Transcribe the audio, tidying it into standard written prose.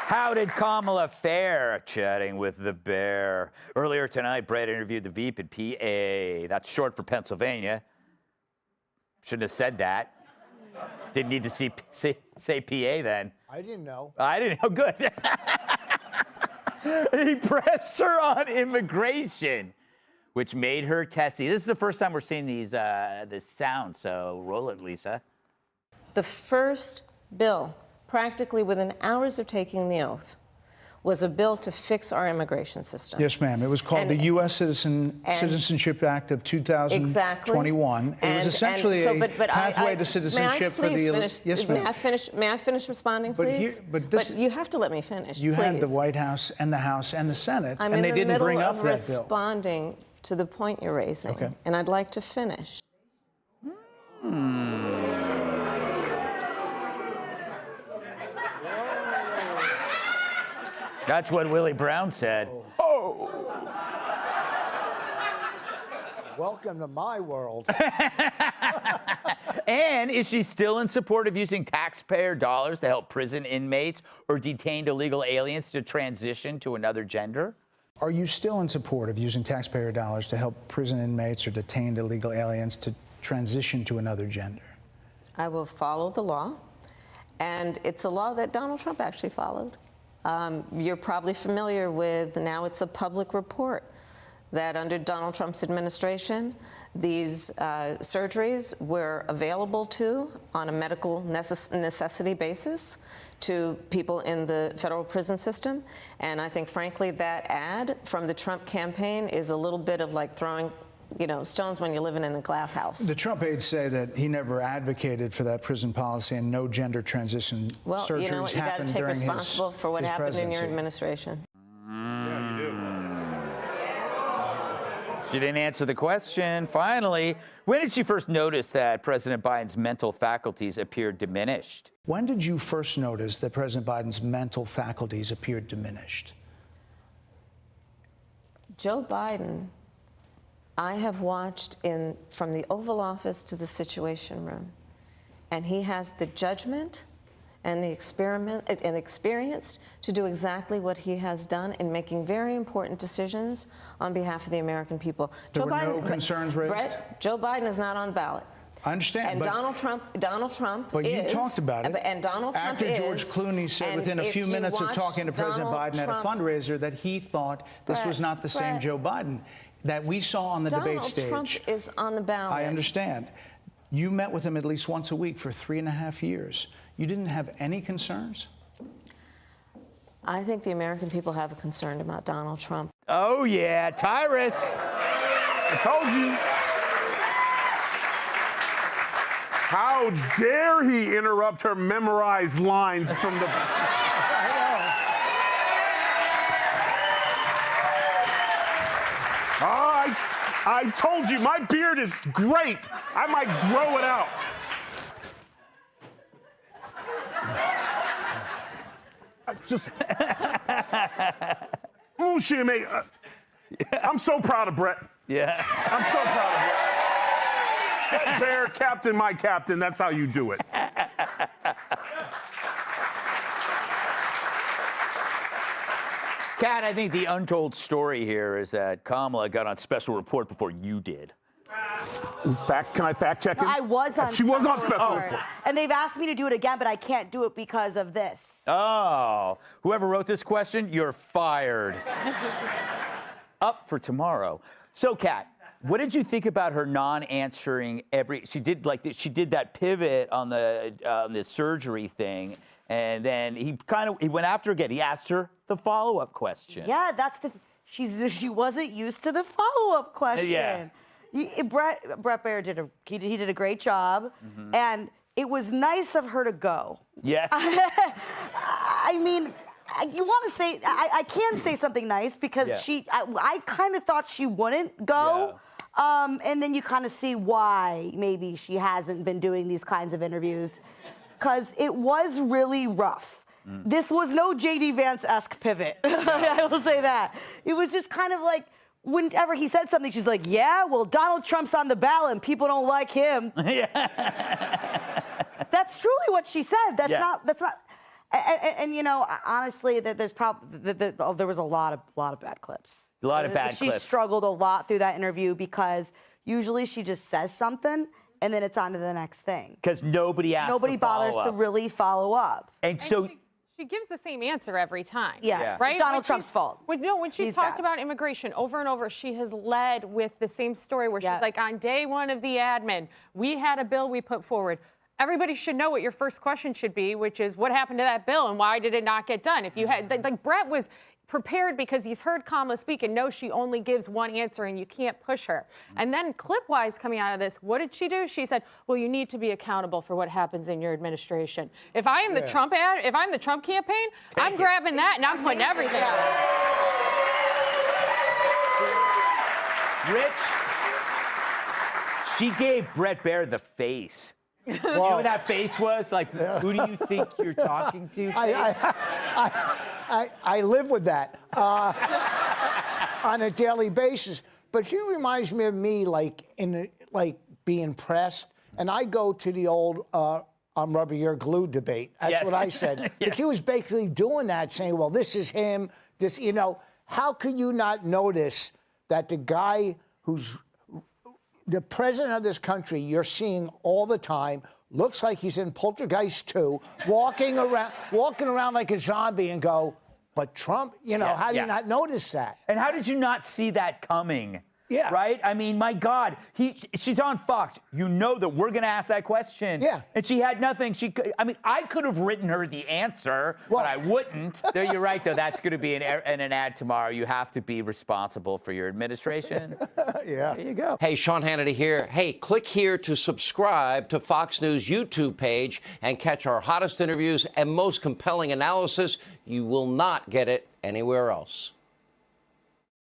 How did Kamala fare? Chatting with the bear. Earlier tonight, Brett interviewed the Veep at PA. That's short for Pennsylvania. Shouldn't have said that. Didn't need to say PA then. I didn't know. I didn't know. Good. He pressed her on immigration, which made her testy. This is the first time we're seeing this sound, so roll it, Lisa. The first bill, practically within hours of taking the oath, was a bill to fix our immigration system. Yes, ma'am. It was called the U.S. Citizenship Act of 2021. Exactly. It was essentially a pathway to citizenship for the... Finish, yes, ma'am. May I finish responding, please? But you have to let me finish, You please. had the White House and the House and the Senate, I'm and they didn't bring up I'm in that the bill. middle of responding to the point you're raising, okay. And I'd like to finish. That's what Willie Brown said. Oh. Welcome to my world. And is she still in support of using taxpayer dollars to help prison inmates or detained illegal aliens to transition to another gender? Are you still in support of using taxpayer dollars to help prison inmates or detained illegal aliens to transition to another gender? I will follow the law, and it's a law that Donald Trump actually followed. You're probably familiar with, now it's a public report, that under Donald Trump's administration, these surgeries were available on a medical necessity basis to people in the federal prison system. And I think, frankly, that ad from the Trump campaign is a little bit of like throwing stones when you're living in a glass house. The Trump aides say that he never advocated for that prison policy and no gender transition surgeries happened during his presidency. Well, you know what? You got to take responsible for what happened in your administration. Yeah, you do. She didn't answer the question. Finally, when did she first notice that President Biden's mental faculties appeared diminished? When did you first notice that President Biden's mental faculties appeared diminished? Joe Biden, I have watched from the Oval Office to the Situation Room, and he has the judgment and the experience to do exactly what he has done in making very important decisions on behalf of the American people. There were no concerns raised? Brett, Joe Biden is not on the ballot. I understand. And Donald Trump but is. You talked about it. And Donald Trump After George Clooney said within a few minutes of talking to President Biden at a fundraiser that he thought this was not the same Joe Biden that we saw on the debate stage. Donald Trump is on the ballot. I understand. You met with him at least once a week for 3.5 years. You didn't have any concerns? I think the American people have a concern about Donald Trump. Oh, yeah, Tyrus. I told you. How dare he interrupt her memorized lines from the... I told you, my beard is great. I might grow it out. I'm so proud of Brett. Yeah. I'm so proud of Brett. That bear, captain, my captain, that's how you do it. Kat, I think the untold story here is that Kamala got on special report before you did. Can I fact check him? I was on She was on special report. And they've asked me to do it again, but I can't do it because of this. Oh, whoever wrote this question, you're fired. Up for tomorrow. So, Kat, what did you think about her non-answering she did that pivot on the surgery thing, and then he went after her again. He asked her the follow-up question. Yeah, she wasn't used to the follow-up question. Yeah. Brett Baer did a great job, and it was nice of her to go. Yeah. I mean, you want to say I can say something nice because I kind of thought she wouldn't go. Yeah. And then you kind of see why maybe she hasn't been doing these kinds of interviews, because it was really rough. This was no J.D. Vance-esque pivot. I will say that. It was just kind of like, whenever he said something, she's like, yeah, well, Donald Trump's on the ballot and people don't like him. Yeah. That's truly what she said. That's not, And you know, honestly, there's probably there was a lot of bad clips. A lot of bad She clips. struggled a lot through that interview because usually she just says something and then it's on to the next thing. Because nobody asks. Nobody bothers to really follow up. And so. She gives the same answer every time. Yeah. Right? Donald Trump's fault. When she's He's talked bad. about immigration over and over, she has led with the same story where she's like, on day one of the admin, we had a bill we put forward. Everybody should know what your first question should be, which is what happened to that bill and why did it not get done? If you had, like Brett was prepared because he's heard Kamala speak and knows she only gives one answer and you can't push her. And then clip-wise coming out of this, what did she do? She said, well, you need to be accountable for what happens in your administration. If I am the Trump if I'm the Trump campaign, I'm grabbing that and I'm putting everything out. Rich, she gave Brett Baer the face. You know what that face was? Like, who do you think you're talking to? I live with that on a daily basis. But he reminds me of me, like being pressed. And I go to the old "I'm rubber, you're glue" debate. That's what I said. But he was basically doing that, saying, "Well, this is him. This, you know, how could you not notice that the guy who's the president of this country you're seeing all the time looks like he's in Poltergeist 2, walking around like a zombie and go, but Trump, you know, how do you not notice that? And how did you not see that coming? Yeah. Right? I mean, my God, she's on Fox. You know that we're going to ask that question. Yeah. And she had nothing. I mean, I could have written her the answer, but I wouldn't. Though you're right, though. That's going to be in an ad tomorrow. You have to be responsible for your administration. Yeah. There you go. Hey, Sean Hannity here. Hey, click here to subscribe to Fox News YouTube page and catch our hottest interviews and most compelling analysis. You will not get it anywhere else.